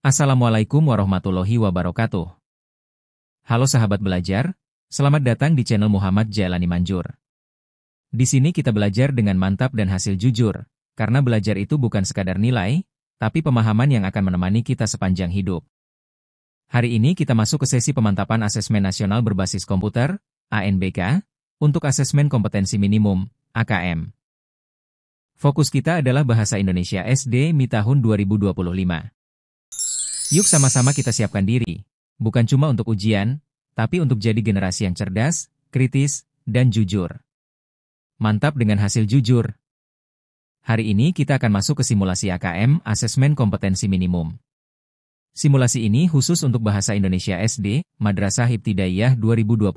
Assalamualaikum warahmatullahi wabarakatuh. Halo sahabat belajar, selamat datang di channel Muhammad Jailani Manjur. Di sini kita belajar dengan mantap dan hasil jujur, karena belajar itu bukan sekadar nilai, tapi pemahaman yang akan menemani kita sepanjang hidup. Hari ini kita masuk ke sesi pemantapan asesmen nasional berbasis komputer, ANBK, untuk asesmen kompetensi minimum, AKM. Fokus kita adalah Bahasa Indonesia SD MI tahun 2025. Yuk sama-sama kita siapkan diri, bukan cuma untuk ujian, tapi untuk jadi generasi yang cerdas, kritis, dan jujur. Mantap dengan hasil jujur. Hari ini kita akan masuk ke simulasi AKM, Asesmen Kompetensi Minimum. Simulasi ini khusus untuk Bahasa Indonesia SD, Madrasah Ibtidaiyah 2025.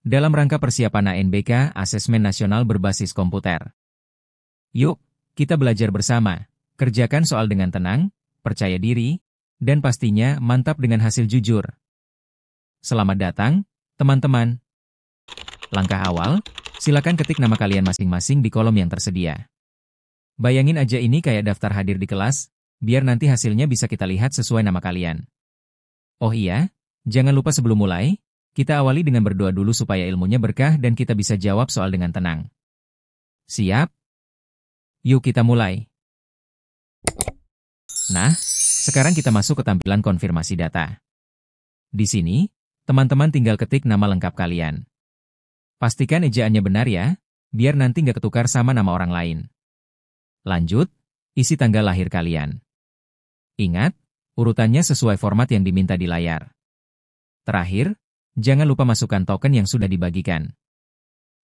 Dalam rangka persiapan ANBK, Asesmen Nasional Berbasis Komputer. Yuk, kita belajar bersama, kerjakan soal dengan tenang, percaya diri, dan pastinya mantap dengan hasil jujur. Selamat datang, teman-teman. Langkah awal, silakan ketik nama kalian masing-masing di kolom yang tersedia. Bayangin aja ini kayak daftar hadir di kelas, biar nanti hasilnya bisa kita lihat sesuai nama kalian. Oh iya, jangan lupa sebelum mulai, kita awali dengan berdoa dulu supaya ilmunya berkah dan kita bisa jawab soal dengan tenang. Siap? Yuk kita mulai. Nah, sekarang kita masuk ke tampilan konfirmasi data. Di sini, teman-teman tinggal ketik nama lengkap kalian. Pastikan ejaannya benar ya, biar nanti nggak ketukar sama nama orang lain. Lanjut, isi tanggal lahir kalian. Ingat, urutannya sesuai format yang diminta di layar. Terakhir, jangan lupa masukkan token yang sudah dibagikan.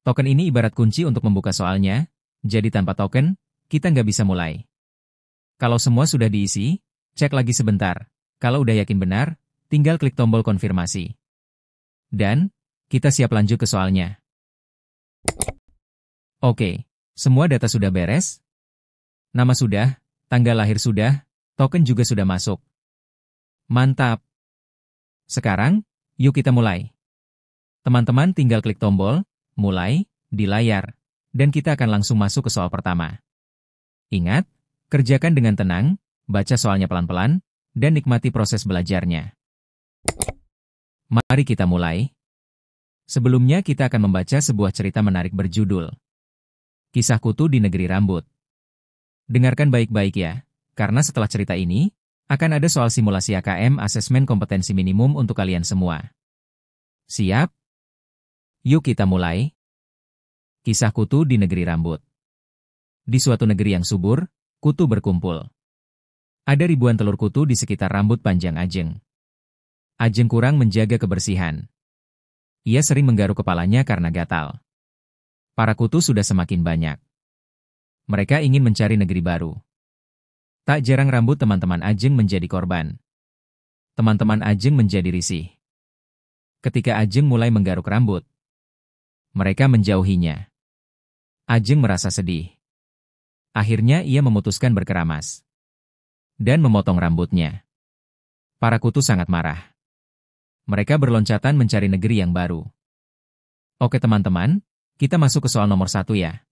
Token ini ibarat kunci untuk membuka soalnya, jadi tanpa token, kita nggak bisa mulai. Kalau semua sudah diisi, cek lagi sebentar. Kalau udah yakin benar, tinggal klik tombol konfirmasi. Dan, kita siap lanjut ke soalnya. Oke, semua data sudah beres? Nama sudah, tanggal lahir sudah, token juga sudah masuk. Mantap! Sekarang, yuk kita mulai. Teman-teman tinggal klik tombol, mulai, di layar, dan kita akan langsung masuk ke soal pertama. Ingat, kerjakan dengan tenang, baca soalnya pelan-pelan, dan nikmati proses belajarnya. Mari kita mulai. Sebelumnya kita akan membaca sebuah cerita menarik berjudul Kisah Kutu di Negeri Rambut. Dengarkan baik-baik ya, karena setelah cerita ini, akan ada soal simulasi AKM Asesmen Kompetensi Minimum untuk kalian semua. Siap? Yuk kita mulai. Kisah Kutu di Negeri Rambut. Di suatu negeri yang subur, kutu berkumpul. Ada ribuan telur kutu di sekitar rambut panjang Ajeng. Ajeng kurang menjaga kebersihan. Ia sering menggaruk kepalanya karena gatal. Para kutu sudah semakin banyak. Mereka ingin mencari negeri baru. Tak jarang rambut teman-teman Ajeng menjadi korban. Teman-teman Ajeng menjadi risih. Ketika Ajeng mulai menggaruk rambut, mereka menjauhinya. Ajeng merasa sedih. Akhirnya ia memutuskan berkeramas dan memotong rambutnya. Para kutu sangat marah. Mereka berloncatan mencari negeri yang baru. Oke teman-teman, kita masuk ke soal nomor 1 ya.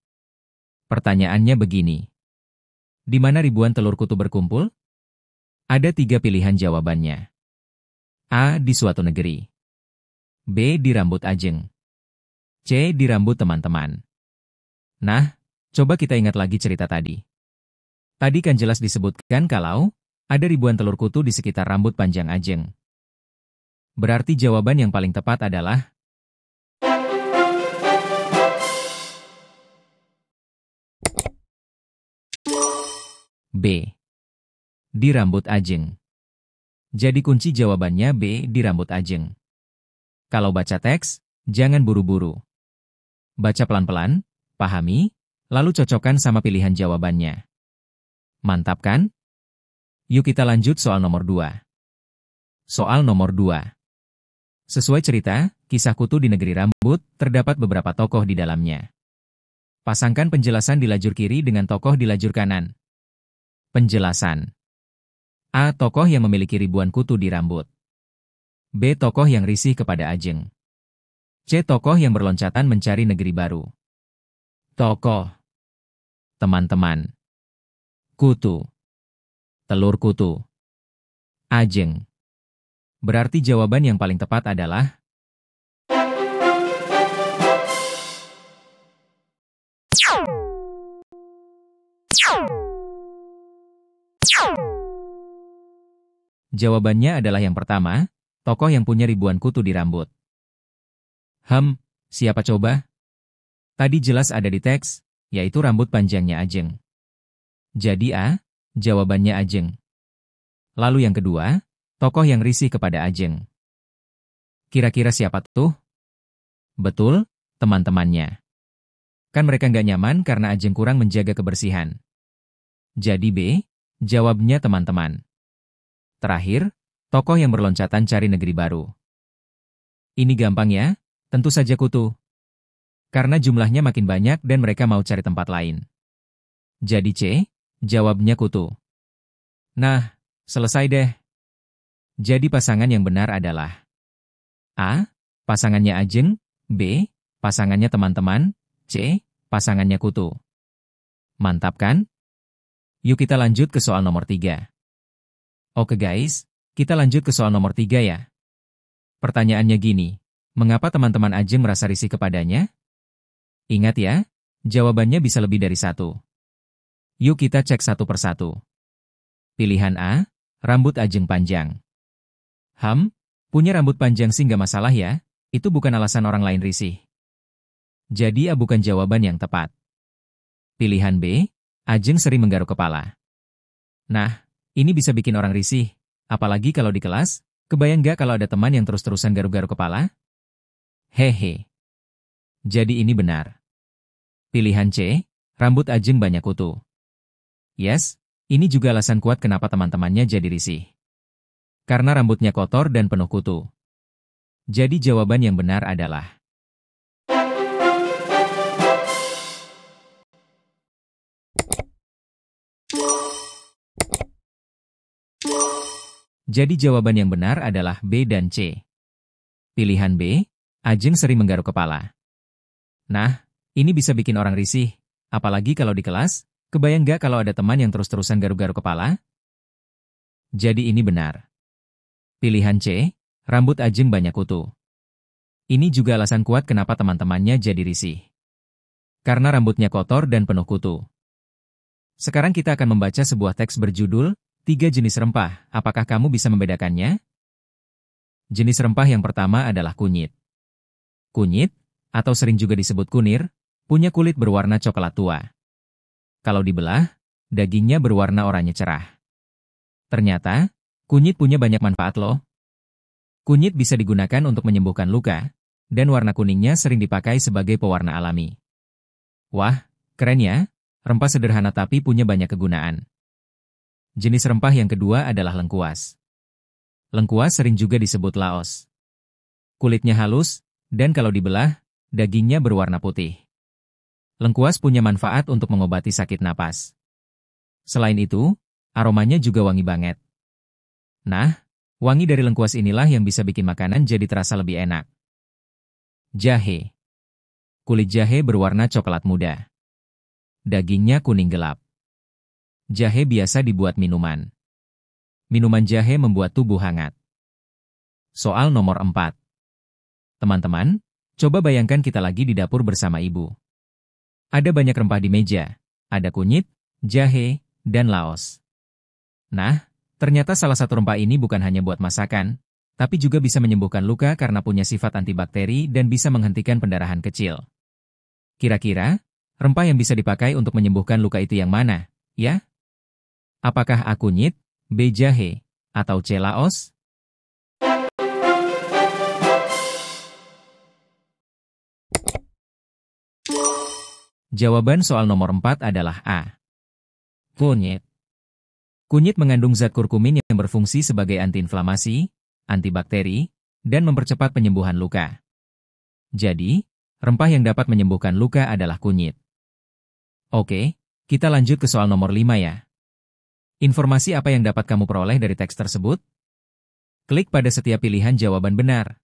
Pertanyaannya begini. Di mana ribuan telur kutu berkumpul? Ada 3 pilihan jawabannya. A. Di suatu negeri. B. Di rambut Ajeng. C. Di rambut teman-teman. Nah, coba kita ingat lagi cerita tadi. Tadi kan jelas disebutkan kalau ada ribuan telur kutu di sekitar rambut panjang Ajeng. Berarti jawaban yang paling tepat adalah B. Di rambut Ajeng. Jadi kunci jawabannya B. Di rambut Ajeng. Kalau baca teks, jangan buru-buru. Baca pelan-pelan, pahami, lalu cocokkan sama pilihan jawabannya. Mantap kan? Yuk kita lanjut soal nomor 2. Soal nomor 2. Sesuai cerita, kisah kutu di negeri rambut, terdapat beberapa tokoh di dalamnya. Pasangkan penjelasan di lajur kiri dengan tokoh di lajur kanan. Penjelasan. A. Tokoh yang memiliki ribuan kutu di rambut. B. Tokoh yang risih kepada Ajeng. C. Tokoh yang berloncatan mencari negeri baru. Tokoh. Teman-teman. Kutu. Telur kutu. Ajeng. Berarti jawaban yang paling tepat adalah jawabannya adalah yang pertama, tokoh yang punya ribuan kutu di rambut. Siapa coba? Tadi jelas ada di teks, yaitu rambut panjangnya Ajeng. Jadi A, jawabannya Ajeng. Lalu yang kedua, tokoh yang risih kepada Ajeng. Kira-kira siapa tuh? Betul, teman-temannya. Kan mereka nggak nyaman karena Ajeng kurang menjaga kebersihan. Jadi B, jawabnya teman-teman. Terakhir, tokoh yang berloncatan cari negeri baru. Ini gampang ya, tentu saja kutu. Karena jumlahnya makin banyak dan mereka mau cari tempat lain. Jadi C, jawabnya kutu. Nah, selesai deh. Jadi pasangan yang benar adalah A, pasangannya Ajeng, B, pasangannya teman-teman, C, pasangannya kutu. Mantap kan? Yuk kita lanjut ke soal nomor 3. Oke guys, kita lanjut ke soal nomor 3 ya. Pertanyaannya gini, mengapa teman-teman Ajeng merasa risih kepadanya? Ingat ya, jawabannya bisa lebih dari satu. Yuk kita cek satu persatu. Pilihan A, rambut Ajeng panjang. Punya rambut panjang sih nggak masalah ya, itu bukan alasan orang lain risih. Jadi A bukan jawaban yang tepat. Pilihan B, Ajeng sering menggaruk kepala. Nah, ini bisa bikin orang risih, apalagi kalau di kelas, kebayang nggak kalau ada teman yang terus-terusan garuk-garuk kepala? Hehe. Jadi ini benar. Pilihan C, rambut Ajeng banyak kutu. Yes, ini juga alasan kuat kenapa teman-temannya jadi risih. Karena rambutnya kotor dan penuh kutu. Jadi jawaban yang benar adalah Jadi jawaban yang benar adalah B dan C. Pilihan B, Ajeng sering menggaruk kepala. Nah, ini bisa bikin orang risih, apalagi kalau di kelas, kebayang nggak kalau ada teman yang terus-terusan garuk-garuk kepala? Jadi ini benar. Pilihan C, rambut Ajeng banyak kutu. Ini juga alasan kuat kenapa teman-temannya jadi risih. Karena rambutnya kotor dan penuh kutu. Sekarang kita akan membaca sebuah teks berjudul 3 jenis rempah, apakah kamu bisa membedakannya? Jenis rempah yang pertama adalah kunyit. Kunyit, atau sering juga disebut kunir, punya kulit berwarna coklat tua. Kalau dibelah, dagingnya berwarna oranye cerah. Ternyata, kunyit punya banyak manfaat loh. Kunyit bisa digunakan untuk menyembuhkan luka, dan warna kuningnya sering dipakai sebagai pewarna alami. Wah, keren ya, rempah sederhana tapi punya banyak kegunaan. Jenis rempah yang kedua adalah lengkuas. Lengkuas sering juga disebut laos. Kulitnya halus, dan kalau dibelah, dagingnya berwarna putih. Lengkuas punya manfaat untuk mengobati sakit napas. Selain itu, aromanya juga wangi banget. Nah, wangi dari lengkuas inilah yang bisa bikin makanan jadi terasa lebih enak. Jahe. Kulit jahe berwarna coklat muda. Dagingnya kuning gelap. Jahe biasa dibuat minuman. Minuman jahe membuat tubuh hangat. Soal nomor 4. Teman-teman, coba bayangkan kita lagi di dapur bersama ibu. Ada banyak rempah di meja. Ada kunyit, jahe, dan laos. Nah, ternyata salah satu rempah ini bukan hanya buat masakan, tapi juga bisa menyembuhkan luka karena punya sifat antibakteri dan bisa menghentikan pendarahan kecil. Kira-kira, rempah yang bisa dipakai untuk menyembuhkan luka itu yang mana, ya? Apakah A kunyit, B jahe, atau C laos? Jawaban soal nomor 4 adalah A. Kunyit. Kunyit mengandung zat kurkumin yang berfungsi sebagai antiinflamasi, antibakteri, dan mempercepat penyembuhan luka. Jadi, rempah yang dapat menyembuhkan luka adalah kunyit. Oke, kita lanjut ke soal nomor 5 ya. Informasi apa yang dapat kamu peroleh dari teks tersebut? Klik pada setiap pilihan jawaban benar.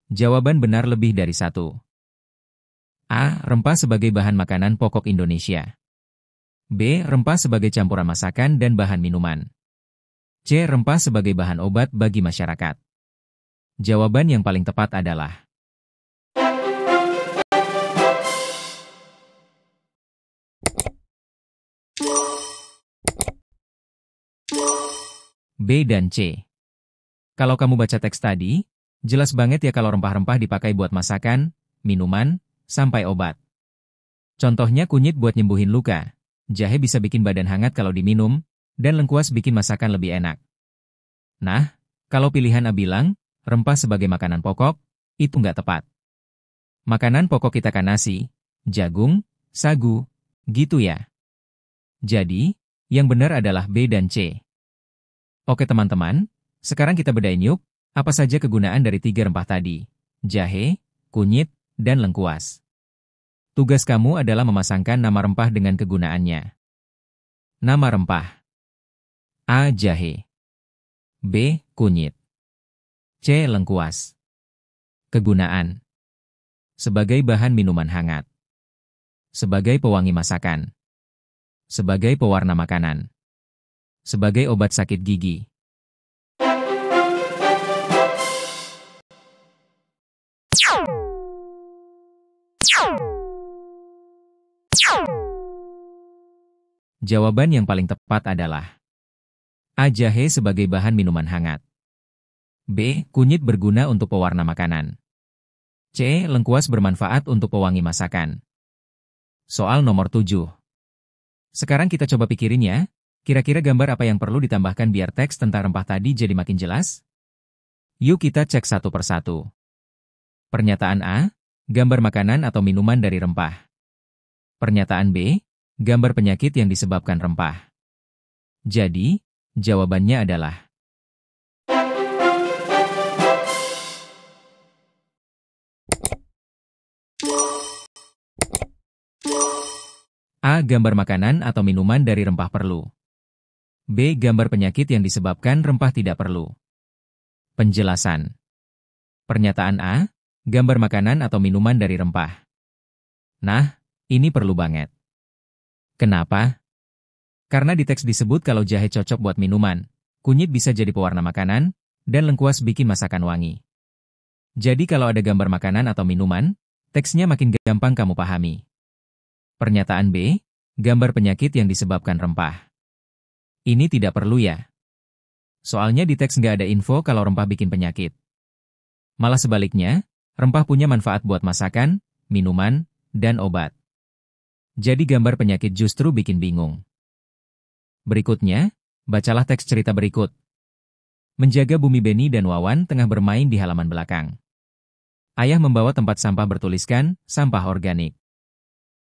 Jawaban benar lebih dari satu. A. Rempah sebagai bahan makanan pokok Indonesia. B. Rempah sebagai campuran masakan dan bahan minuman. C. Rempah sebagai bahan obat bagi masyarakat. Jawaban yang paling tepat adalah B dan C. Kalau kamu baca teks tadi, jelas banget ya kalau rempah-rempah dipakai buat masakan, minuman, sampai obat. Contohnya kunyit buat nyembuhin luka, jahe bisa bikin badan hangat kalau diminum, dan lengkuas bikin masakan lebih enak. Nah, kalau pilihan A bilang, rempah sebagai makanan pokok, itu nggak tepat. Makanan pokok kita kan nasi, jagung, sagu, gitu ya. Jadi, yang benar adalah B dan C. Oke teman-teman, sekarang kita bedain yuk, apa saja kegunaan dari 3 rempah tadi, jahe, kunyit, dan lengkuas. Tugas kamu adalah memasangkan nama rempah dengan kegunaannya. Nama rempah. A. Jahe. B. Kunyit. C. Lengkuas. Kegunaan. Sebagai bahan minuman hangat. Sebagai pewangi masakan. Sebagai pewarna makanan. Sebagai obat sakit gigi. Jawaban yang paling tepat adalah A. Jahe sebagai bahan minuman hangat. B. Kunyit berguna untuk pewarna makanan. C. Lengkuas bermanfaat untuk pewangi masakan. Soal nomor 7. Sekarang kita coba pikirin ya, kira-kira gambar apa yang perlu ditambahkan biar teks tentang rempah tadi jadi makin jelas? Yuk kita cek satu persatu. Pernyataan A, gambar makanan atau minuman dari rempah. Pernyataan B, gambar penyakit yang disebabkan rempah. Jadi, jawabannya adalah A. Gambar makanan atau minuman dari rempah perlu. B. Gambar penyakit yang disebabkan rempah tidak perlu. Penjelasan. Pernyataan A, gambar makanan atau minuman dari rempah. Nah, ini perlu banget. Kenapa? Karena di teks disebut kalau jahe cocok buat minuman, kunyit bisa jadi pewarna makanan, dan lengkuas bikin masakan wangi. Jadi kalau ada gambar makanan atau minuman, teksnya makin gampang kamu pahami. Pernyataan B, gambar penyakit yang disebabkan rempah. Ini tidak perlu ya. Soalnya di teks nggak ada info kalau rempah bikin penyakit. Malah sebaliknya, rempah punya manfaat buat masakan, minuman, dan obat. Jadi gambar penyakit justru bikin bingung. Berikutnya, bacalah teks cerita berikut. Menjaga bumi Benny dan Wawan tengah bermain di halaman belakang. Ayah membawa tempat sampah bertuliskan, sampah organik.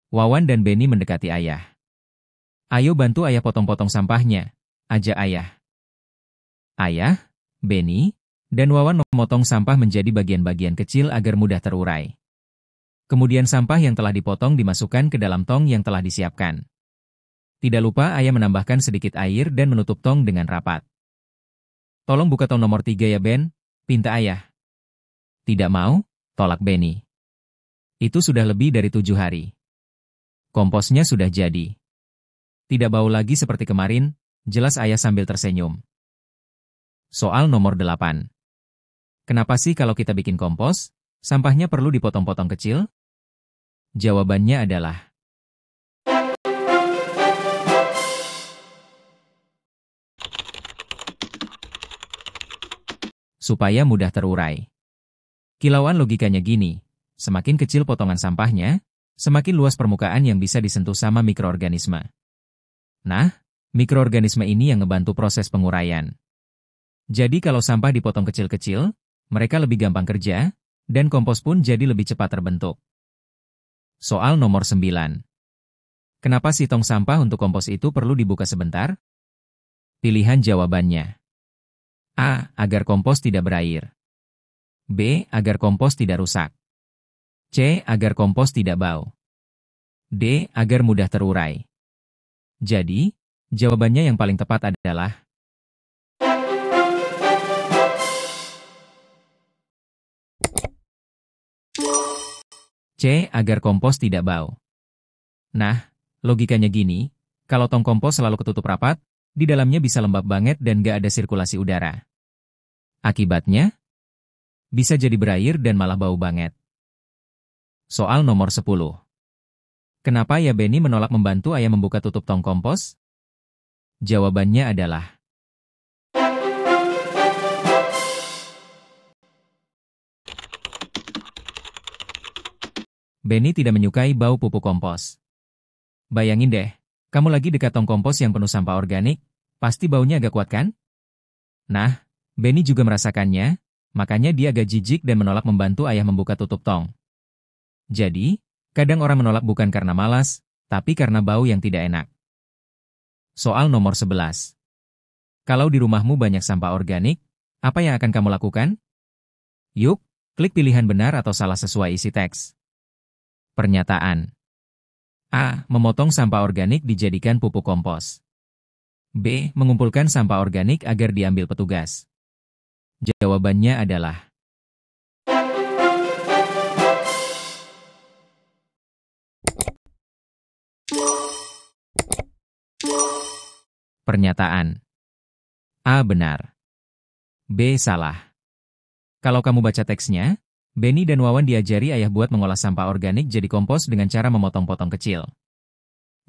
Wawan dan Benny mendekati ayah. Ayo bantu ayah potong-potong sampahnya, ajak ayah. Ayah, Benny, dan Wawan memotong sampah menjadi bagian-bagian kecil agar mudah terurai. Kemudian sampah yang telah dipotong dimasukkan ke dalam tong yang telah disiapkan. Tidak lupa ayah menambahkan sedikit air dan menutup tong dengan rapat. Tolong buka tong nomor 3 ya Ben, pinta ayah. Tidak mau, tolak Benny. Itu sudah lebih dari 7 hari. Komposnya sudah jadi. Tidak bau lagi seperti kemarin, jelas ayah sambil tersenyum. Soal nomor 8. Kenapa sih kalau kita bikin kompos, sampahnya perlu dipotong-potong kecil? Jawabannya adalah supaya mudah terurai. Kilauan logikanya gini, semakin kecil potongan sampahnya, semakin luas permukaan yang bisa disentuh sama mikroorganisme. Nah, mikroorganisme ini yang ngebantu proses penguraian. Jadi kalau sampah dipotong kecil-kecil, mereka lebih gampang kerja, dan kompos pun jadi lebih cepat terbentuk. Soal nomor 9. Kenapa sih tong sampah untuk kompos itu perlu dibuka sebentar? Pilihan jawabannya. A. Agar kompos tidak berair. B. Agar kompos tidak rusak. C. Agar kompos tidak bau. D. Agar mudah terurai. Jadi, jawabannya yang paling tepat adalah C. Agar kompos tidak bau. Nah, logikanya gini, kalau tong kompos selalu ketutup rapat, di dalamnya bisa lembab banget dan gak ada sirkulasi udara. Akibatnya, bisa jadi berair dan malah bau banget. Soal nomor 10. Kenapa ya Benny menolak membantu ayah membuka tutup tong kompos? Jawabannya adalah Benny tidak menyukai bau pupuk kompos. Bayangin deh, kamu lagi dekat tong kompos yang penuh sampah organik, pasti baunya agak kuat kan? Nah, Benny juga merasakannya, makanya dia agak jijik dan menolak membantu ayah membuka tutup tong. Jadi, kadang orang menolak bukan karena malas, tapi karena bau yang tidak enak. Soal nomor 11. Kalau di rumahmu banyak sampah organik, apa yang akan kamu lakukan? Yuk, klik pilihan benar atau salah sesuai isi teks. Pernyataan. A. Memotong sampah organik dijadikan pupuk kompos. B. Mengumpulkan sampah organik agar diambil petugas. Jawabannya adalah pernyataan. A. Benar. B. Salah. Kalau kamu baca teksnya, Benny dan Wawan diajari ayah buat mengolah sampah organik jadi kompos dengan cara memotong-potong kecil.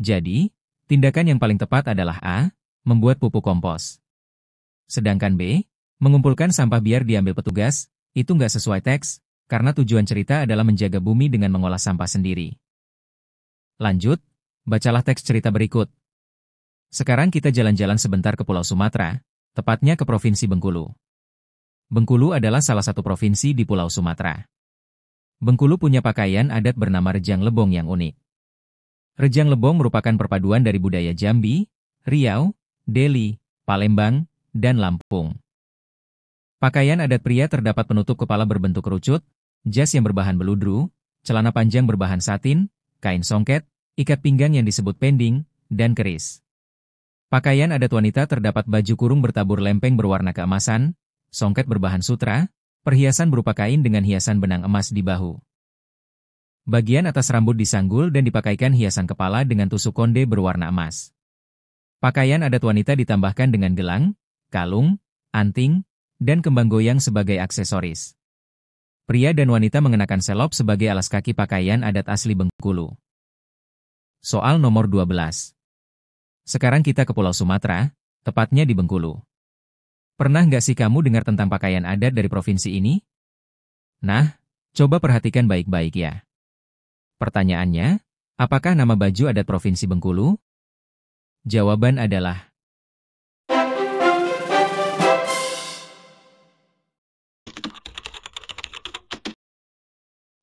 Jadi, tindakan yang paling tepat adalah A. Membuat pupuk kompos. Sedangkan B. Mengumpulkan sampah biar diambil petugas, itu nggak sesuai teks, karena tujuan cerita adalah menjaga bumi dengan mengolah sampah sendiri. Lanjut, bacalah teks cerita berikut. Sekarang kita jalan-jalan sebentar ke Pulau Sumatera, tepatnya ke Provinsi Bengkulu. Bengkulu adalah salah satu provinsi di Pulau Sumatera. Bengkulu punya pakaian adat bernama Rejang Lebong yang unik. Rejang Lebong merupakan perpaduan dari budaya Jambi, Riau, Deli, Palembang, dan Lampung. Pakaian adat pria terdapat penutup kepala berbentuk kerucut, jas yang berbahan beludru, celana panjang berbahan satin, kain songket, ikat pinggang yang disebut pending, dan keris. Pakaian adat wanita terdapat baju kurung bertabur lempeng berwarna keemasan, songket berbahan sutra, perhiasan berupa kain dengan hiasan benang emas di bahu. Bagian atas rambut disanggul dan dipakaikan hiasan kepala dengan tusuk konde berwarna emas. Pakaian adat wanita ditambahkan dengan gelang, kalung, anting, dan kembang goyang sebagai aksesoris. Pria dan wanita mengenakan selop sebagai alas kaki pakaian adat asli Bengkulu. Soal nomor 12. Sekarang kita ke Pulau Sumatera, tepatnya di Bengkulu. Pernah nggak sih kamu dengar tentang pakaian adat dari provinsi ini? Nah, coba perhatikan baik-baik ya. Pertanyaannya, apakah nama baju adat Provinsi Bengkulu? Jawaban adalah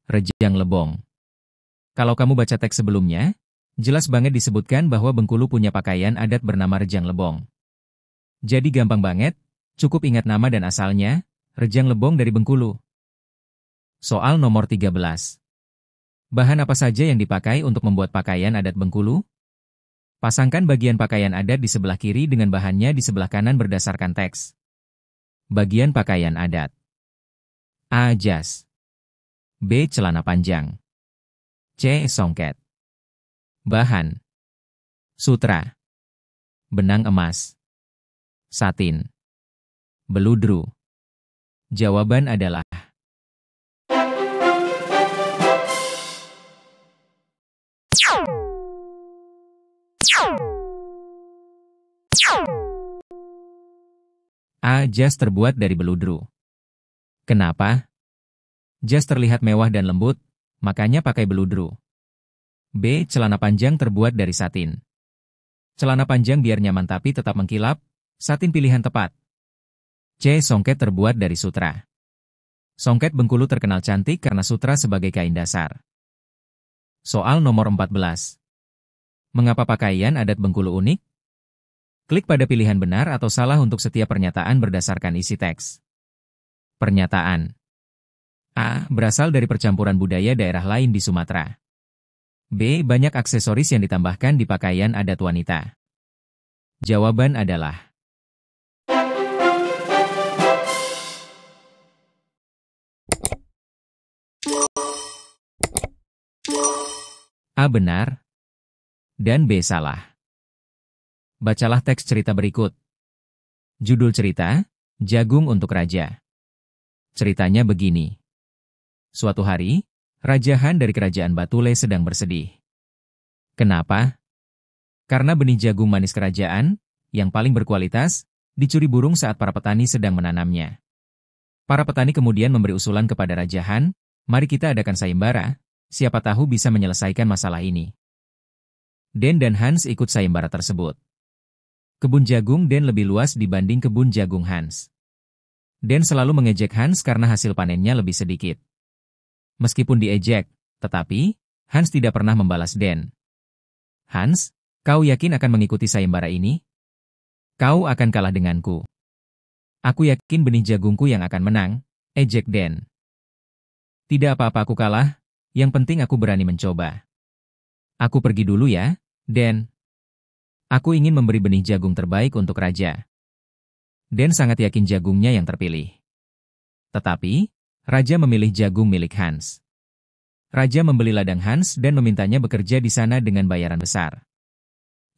Rejang Lebong. Kalau kamu baca teks sebelumnya, jelas banget disebutkan bahwa Bengkulu punya pakaian adat bernama Rejang Lebong. Jadi gampang banget, cukup ingat nama dan asalnya, Rejang Lebong dari Bengkulu. Soal nomor 13. Bahan apa saja yang dipakai untuk membuat pakaian adat Bengkulu? Pasangkan bagian pakaian adat di sebelah kiri dengan bahannya di sebelah kanan berdasarkan teks. Bagian pakaian adat. A. Jas. B. Celana panjang. C. Songket. Bahan. Sutra. Benang emas. Satin. Beludru. Jawaban adalah A. Jas terbuat dari beludru. Kenapa? Jas terlihat mewah dan lembut, makanya pakai beludru. B. Celana panjang terbuat dari satin. Celana panjang biar nyaman tapi tetap mengkilap, satin pilihan tepat. C. Songket terbuat dari sutra. Songket Bengkulu terkenal cantik karena sutra sebagai kain dasar. Soal nomor 14. Mengapa pakaian adat Bengkulu unik? Klik pada pilihan benar atau salah untuk setiap pernyataan berdasarkan isi teks. Pernyataan. A. Berasal dari percampuran budaya daerah lain di Sumatera. B. Banyak aksesoris yang ditambahkan di pakaian adat wanita. Jawaban adalah A. Benar dan B. Salah. Bacalah teks cerita berikut. Judul cerita, Jagung untuk Raja. Ceritanya begini. Suatu hari, Raja Han dari kerajaan Batule sedang bersedih. Kenapa? Karena benih jagung manis kerajaan, yang paling berkualitas, dicuri burung saat para petani sedang menanamnya. Para petani kemudian memberi usulan kepada Raja Han, mari kita adakan sayembara, siapa tahu bisa menyelesaikan masalah ini. Den dan Hans ikut sayembara tersebut. Kebun jagung Den lebih luas dibanding kebun jagung Hans. Den selalu mengejek Hans karena hasil panennya lebih sedikit. Meskipun diejek, tetapi Hans tidak pernah membalas Den. Hans, kau yakin akan mengikuti sayembara ini? Kau akan kalah denganku. Aku yakin benih jagungku yang akan menang, ejek Den. Tidak apa-apa aku kalah, yang penting aku berani mencoba. Aku pergi dulu ya, Den. Aku ingin memberi benih jagung terbaik untuk Raja. Den sangat yakin jagungnya yang terpilih. Tetapi, Raja memilih jagung milik Hans. Raja membeli ladang Hans dan memintanya bekerja di sana dengan bayaran besar.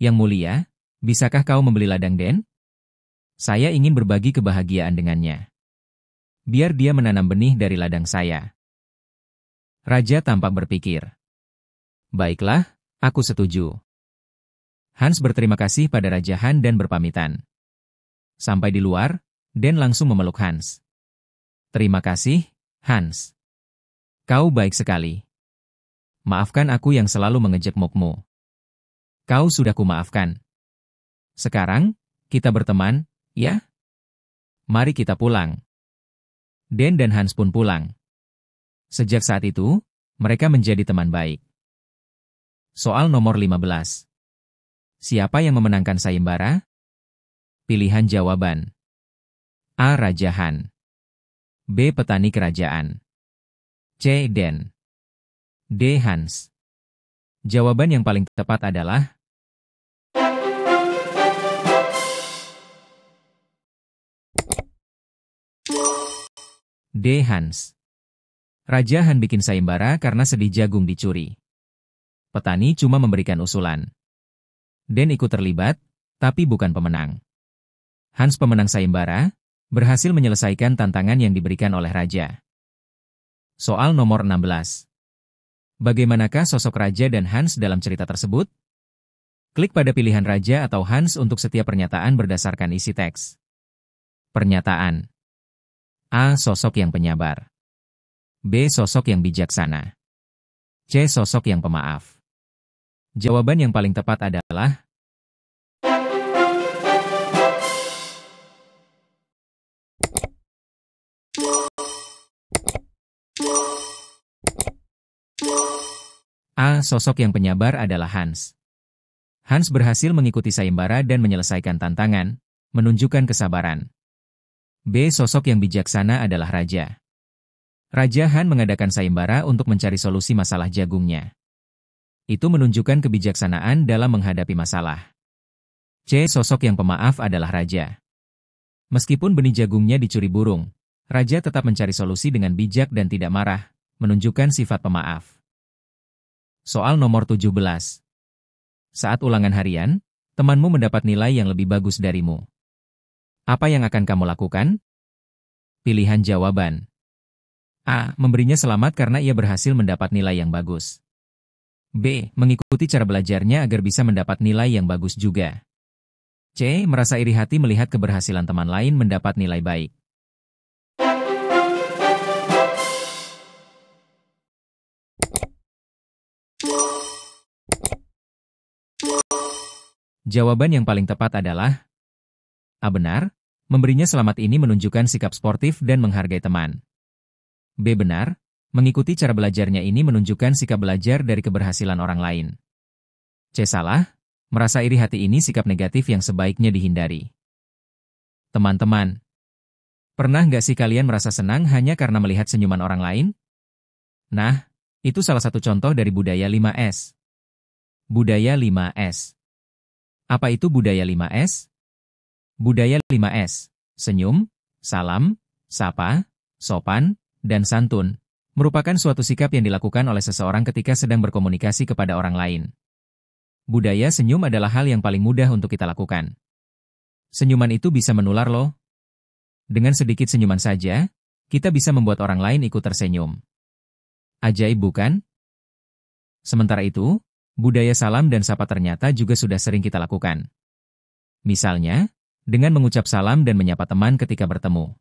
Yang mulia, bisakah kau membeli ladang Den? Saya ingin berbagi kebahagiaan dengannya. Biar dia menanam benih dari ladang saya. Raja tampak berpikir. Baiklah, aku setuju. Hans berterima kasih pada Raja Han dan berpamitan. Sampai di luar, Den langsung memeluk Hans. Terima kasih, Hans. Kau baik sekali. Maafkan aku yang selalu mengejekmukmu. Kau sudah kumaafkan. Sekarang, kita berteman, ya? Mari kita pulang. Den dan Hans pun pulang. Sejak saat itu, mereka menjadi teman baik. Soal nomor 15. Siapa yang memenangkan sayembara? Pilihan jawaban. A. Raja Han. B. Petani kerajaan. C. Den. D. Hans. Jawaban yang paling tepat adalah D. Hans. Raja Han bikin sayembara karena sedih jagung dicuri. Petani cuma memberikan usulan. Den ikut terlibat, tapi bukan pemenang. Hans pemenang sayembara, berhasil menyelesaikan tantangan yang diberikan oleh Raja. Soal nomor 16. Bagaimanakah sosok Raja dan Hans dalam cerita tersebut? Klik pada pilihan Raja atau Hans untuk setiap pernyataan berdasarkan isi teks. Pernyataan. A. Sosok yang penyabar. B. Sosok yang bijaksana. C. Sosok yang pemaaf. Jawaban yang paling tepat adalah A. Sosok yang penyabar adalah Hans. Hans berhasil mengikuti sayembara dan menyelesaikan tantangan, menunjukkan kesabaran. B. Sosok yang bijaksana adalah Raja. Raja Han mengadakan sayembara untuk mencari solusi masalah jagungnya. Itu menunjukkan kebijaksanaan dalam menghadapi masalah. C. Sosok yang pemaaf adalah Raja. Meskipun benih jagungnya dicuri burung, Raja tetap mencari solusi dengan bijak dan tidak marah, menunjukkan sifat pemaaf. Soal nomor 17. Saat ulangan harian, temanmu mendapat nilai yang lebih bagus darimu. Apa yang akan kamu lakukan? Pilihan jawaban. A. Memberinya selamat karena ia berhasil mendapat nilai yang bagus. B. Mengikuti cara belajarnya agar bisa mendapat nilai yang bagus juga. C. Merasa iri hati melihat keberhasilan teman lain mendapat nilai baik. Jawaban yang paling tepat adalah A. Benar, memberinya selamat ini menunjukkan sikap sportif dan menghargai teman. B. Benar, mengikuti cara belajarnya ini menunjukkan sikap belajar dari keberhasilan orang lain. C. Salah, merasa iri hati ini sikap negatif yang sebaiknya dihindari. Teman-teman, pernah nggak sih kalian merasa senang hanya karena melihat senyuman orang lain? Nah, itu salah satu contoh dari budaya 5S. Budaya 5S. Apa itu budaya 5S? Budaya 5S, senyum, salam, sapa, sopan, dan santun, merupakan suatu sikap yang dilakukan oleh seseorang ketika sedang berkomunikasi kepada orang lain. Budaya senyum adalah hal yang paling mudah untuk kita lakukan. Senyuman itu bisa menular loh. Dengan sedikit senyuman saja, kita bisa membuat orang lain ikut tersenyum. Ajaib bukan? Sementara itu, budaya salam dan sapa ternyata juga sudah sering kita lakukan. Misalnya, dengan mengucap salam dan menyapa teman ketika bertemu.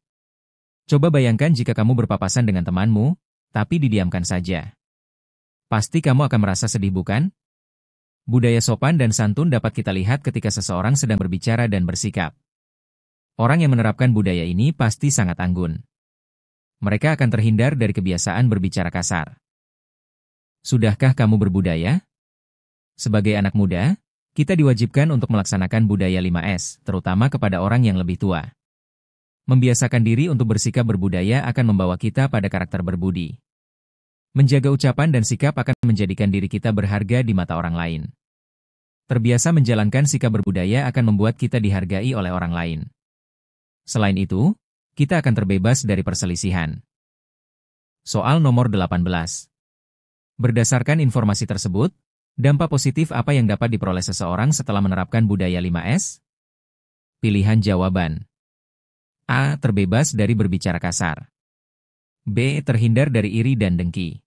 Coba bayangkan jika kamu berpapasan dengan temanmu, tapi didiamkan saja. Pasti kamu akan merasa sedih bukan? Budaya sopan dan santun dapat kita lihat ketika seseorang sedang berbicara dan bersikap. Orang yang menerapkan budaya ini pasti sangat anggun. Mereka akan terhindar dari kebiasaan berbicara kasar. Sudahkah kamu berbudaya? Sebagai anak muda, kita diwajibkan untuk melaksanakan budaya 5S, terutama kepada orang yang lebih tua. Membiasakan diri untuk bersikap berbudaya akan membawa kita pada karakter berbudi. Menjaga ucapan dan sikap akan menjadikan diri kita berharga di mata orang lain. Terbiasa menjalankan sikap berbudaya akan membuat kita dihargai oleh orang lain. Selain itu, kita akan terbebas dari perselisihan. Soal nomor 18. Berdasarkan informasi tersebut, dampak positif apa yang dapat diperoleh seseorang setelah menerapkan budaya 5S? Pilihan jawaban. A. Terbebas dari berbicara kasar. B. Terhindar dari iri dan dengki.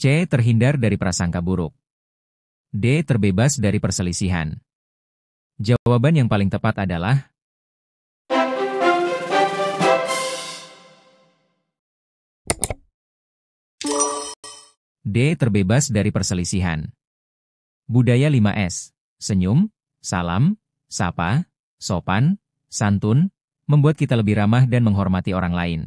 C. Terhindar dari prasangka buruk. D. Terbebas dari perselisihan. Jawaban yang paling tepat adalah D. Terbebas dari perselisihan. Budaya 5S, senyum, salam, sapa, sopan, santun, membuat kita lebih ramah dan menghormati orang lain.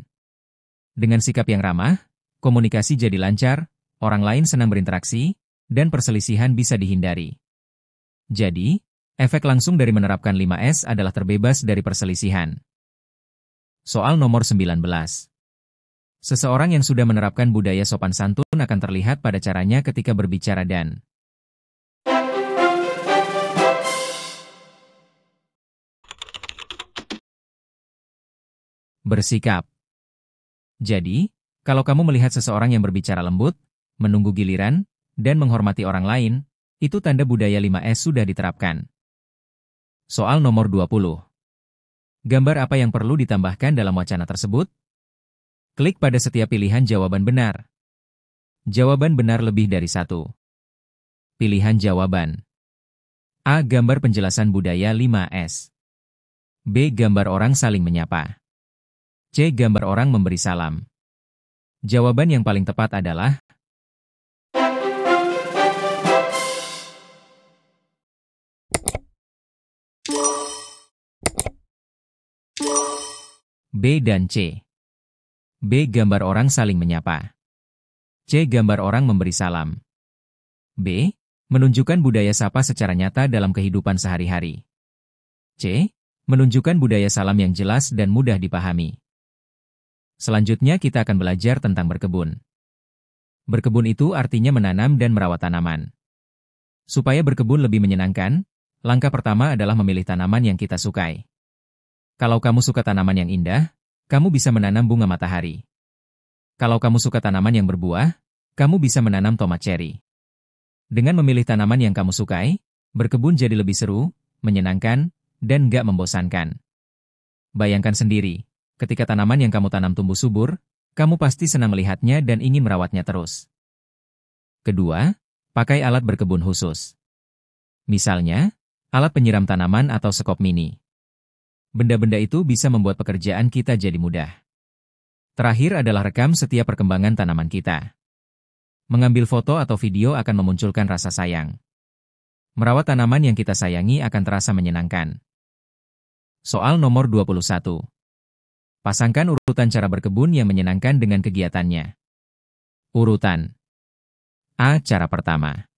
Dengan sikap yang ramah, komunikasi jadi lancar, orang lain senang berinteraksi, dan perselisihan bisa dihindari. Jadi, efek langsung dari menerapkan 5S adalah terbebas dari perselisihan. Soal nomor 19. Seseorang yang sudah menerapkan budaya sopan santun akan terlihat pada caranya ketika berbicara dan bersikap. Jadi, kalau kamu melihat seseorang yang berbicara lembut, menunggu giliran, dan menghormati orang lain, itu tanda budaya 5S sudah diterapkan. Soal nomor 20. Gambar apa yang perlu ditambahkan dalam wacana tersebut? Klik pada setiap pilihan jawaban benar. Jawaban benar lebih dari satu. Pilihan jawaban. A. Gambar penjelasan budaya 5S. B. Gambar orang saling menyapa. C. Gambar orang memberi salam. Jawaban yang paling tepat adalah B dan C. B. Gambar orang saling menyapa. C. Gambar orang memberi salam. B. Menunjukkan budaya sapa secara nyata dalam kehidupan sehari-hari. C. Menunjukkan budaya salam yang jelas dan mudah dipahami. Selanjutnya kita akan belajar tentang berkebun. Berkebun itu artinya menanam dan merawat tanaman. Supaya berkebun lebih menyenangkan, langkah pertama adalah memilih tanaman yang kita sukai. Kalau kamu suka tanaman yang indah, kamu bisa menanam bunga matahari. Kalau kamu suka tanaman yang berbuah, kamu bisa menanam tomat ceri. Dengan memilih tanaman yang kamu sukai, berkebun jadi lebih seru, menyenangkan, dan gak membosankan. Bayangkan sendiri, ketika tanaman yang kamu tanam tumbuh subur, kamu pasti senang melihatnya dan ingin merawatnya terus. Kedua, pakai alat berkebun khusus. Misalnya, alat penyiram tanaman atau sekop mini. Benda-benda itu bisa membuat pekerjaan kita jadi mudah. Terakhir adalah rekam setiap perkembangan tanaman kita. Mengambil foto atau video akan memunculkan rasa sayang. Merawat tanaman yang kita sayangi akan terasa menyenangkan. Soal nomor 21. Pasangkan urutan cara berkebun yang menyenangkan dengan kegiatannya. Urutan. A. Cara pertama.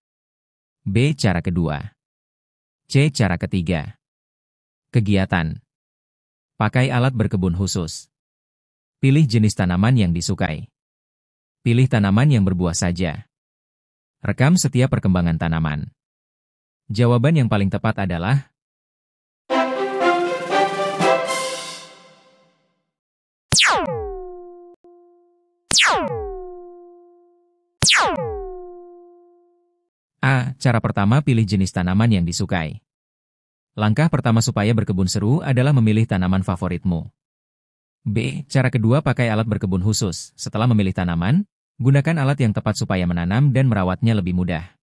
B. Cara kedua. C. Cara ketiga. Kegiatan. Pakai alat berkebun khusus. Pilih jenis tanaman yang disukai. Pilih tanaman yang berbuah saja. Rekam setiap perkembangan tanaman. Jawaban yang paling tepat adalah A. A. Cara pertama, pilih jenis tanaman yang disukai. Langkah pertama supaya berkebun seru adalah memilih tanaman favoritmu. B. Cara kedua, pakai alat berkebun khusus. Setelah memilih tanaman, gunakan alat yang tepat supaya menanam dan merawatnya lebih mudah.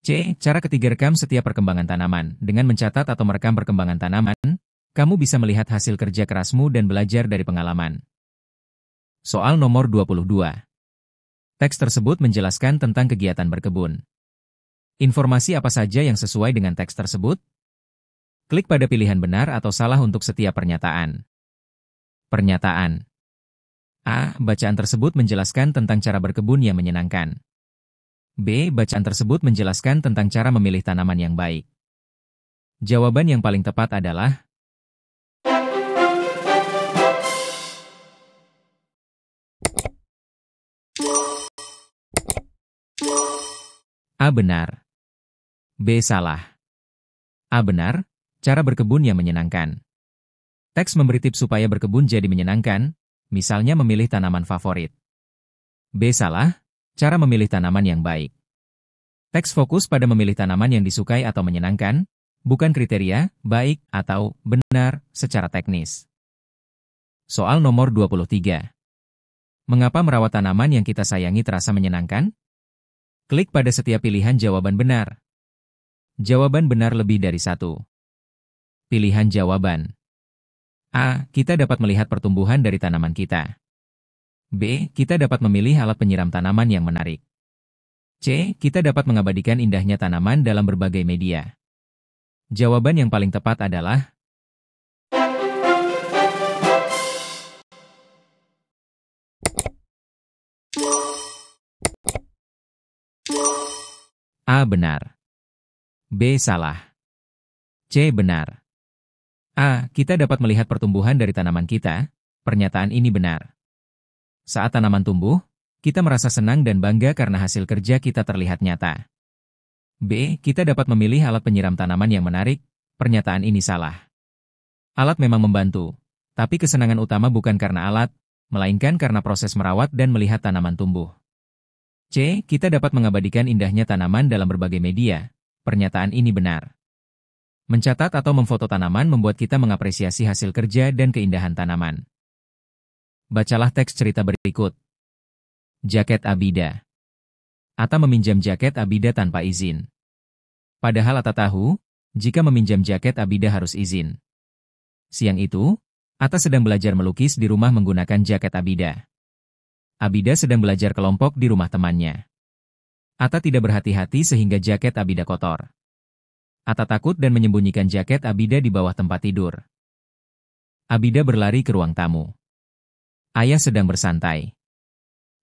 C. Cara ketiga, rekam setiap perkembangan tanaman. Dengan mencatat atau merekam perkembangan tanaman, kamu bisa melihat hasil kerja kerasmu dan belajar dari pengalaman. Soal nomor 22. Teks tersebut menjelaskan tentang kegiatan berkebun. Informasi apa saja yang sesuai dengan teks tersebut? Klik pada pilihan benar atau salah untuk setiap pernyataan. Pernyataan. A. Bacaan tersebut menjelaskan tentang cara berkebun yang menyenangkan. B. Bacaan tersebut menjelaskan tentang cara memilih tanaman yang baik. Jawaban yang paling tepat adalah A. Benar. B. Salah. A. Benar, cara berkebun yang menyenangkan. Teks memberi tips supaya berkebun jadi menyenangkan, misalnya memilih tanaman favorit. B. Salah, cara memilih tanaman yang baik. Teks fokus pada memilih tanaman yang disukai atau menyenangkan, bukan kriteria, baik, atau benar, secara teknis. Soal nomor 23. Mengapa merawat tanaman yang kita sayangi terasa menyenangkan? Klik pada setiap pilihan jawaban benar. Jawaban benar lebih dari satu. Pilihan jawaban. A. Kita dapat melihat pertumbuhan dari tanaman kita. B. Kita dapat memilih alat penyiram tanaman yang menarik. C. Kita dapat mengabadikan indahnya tanaman dalam berbagai media. Jawaban yang paling tepat adalah A. Benar. B. Salah. C. Benar. A. Kita dapat melihat pertumbuhan dari tanaman kita. Pernyataan ini benar. Saat tanaman tumbuh, kita merasa senang dan bangga karena hasil kerja kita terlihat nyata. B. Kita dapat memilih alat penyiram tanaman yang menarik. Pernyataan ini salah. Alat memang membantu, tapi kesenangan utama bukan karena alat, melainkan karena proses merawat dan melihat tanaman tumbuh. C. Kita dapat mengabadikan indahnya tanaman dalam berbagai media. Pernyataan ini benar. Mencatat atau memfoto tanaman membuat kita mengapresiasi hasil kerja dan keindahan tanaman. Bacalah teks cerita berikut. Jaket Abida. Atta meminjam jaket Abida tanpa izin. Padahal Atta tahu, jika meminjam jaket Abida harus izin. Siang itu, Atta sedang belajar melukis di rumah menggunakan jaket Abida. Abida sedang belajar kelompok di rumah temannya. Atta tidak berhati-hati sehingga jaket Abida kotor. Atta takut dan menyembunyikan jaket Abida di bawah tempat tidur. Abida berlari ke ruang tamu. Ayah sedang bersantai.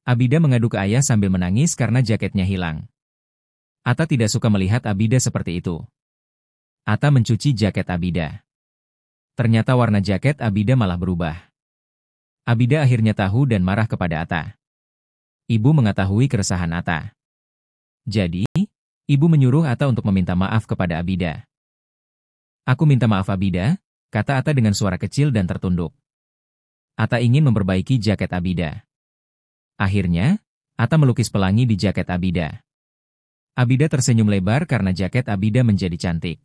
Abida mengadu ke ayah sambil menangis karena jaketnya hilang. Atta tidak suka melihat Abida seperti itu. Atta mencuci jaket Abida. Ternyata warna jaket Abida malah berubah. Abida akhirnya tahu dan marah kepada Atta. Ibu mengetahui keresahan Atta. Jadi, ibu menyuruh Atta untuk meminta maaf kepada Abida. Aku minta maaf Abida, kata Atta dengan suara kecil dan tertunduk. Atta ingin memperbaiki jaket Abida. Akhirnya, Atta melukis pelangi di jaket Abida. Abida tersenyum lebar karena jaket Abida menjadi cantik.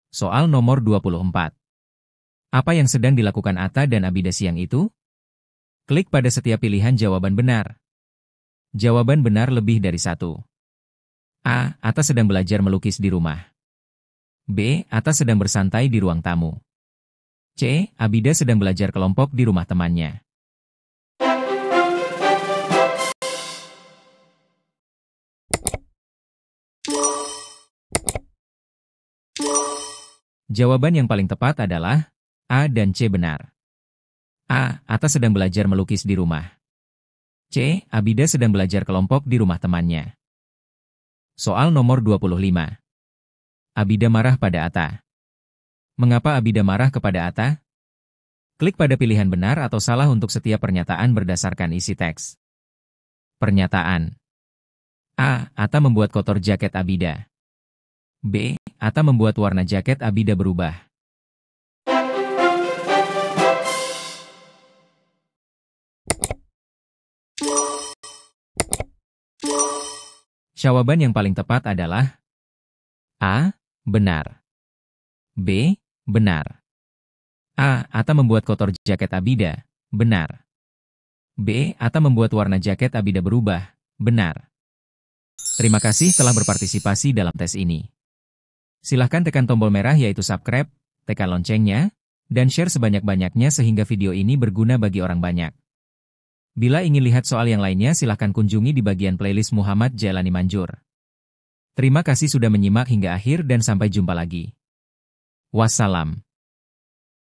Soal nomor 24. Apa yang sedang dilakukan Atta dan Abida siang itu? Klik pada setiap pilihan jawaban benar. Jawaban benar lebih dari satu. A. Atta sedang belajar melukis di rumah. B. Atta sedang bersantai di ruang tamu. C. Abida sedang belajar kelompok di rumah temannya. Jawaban yang paling tepat adalah A dan C benar. A. Atta sedang belajar melukis di rumah. C. Abida sedang belajar kelompok di rumah temannya. Soal nomor 25. Abida marah pada Atta. Mengapa Abida marah kepada Atta? Klik pada pilihan benar atau salah untuk setiap pernyataan berdasarkan isi teks. Pernyataan. A. Atta membuat kotor jaket Abida. B. Atta membuat warna jaket Abida berubah. Jawaban yang paling tepat adalah A. Benar. B. Benar. A. Ata membuat kotor jaket Abida. Benar. B. Ata membuat warna jaket Abida berubah. Benar. Terima kasih telah berpartisipasi dalam tes ini. Silahkan tekan tombol merah yaitu subscribe, tekan loncengnya, dan share sebanyak-banyaknya sehingga video ini berguna bagi orang banyak. Bila ingin lihat soal yang lainnya silahkan kunjungi di bagian playlist Muhammad Jailani Manjur. Terima kasih sudah menyimak hingga akhir dan sampai jumpa lagi. Wassalam.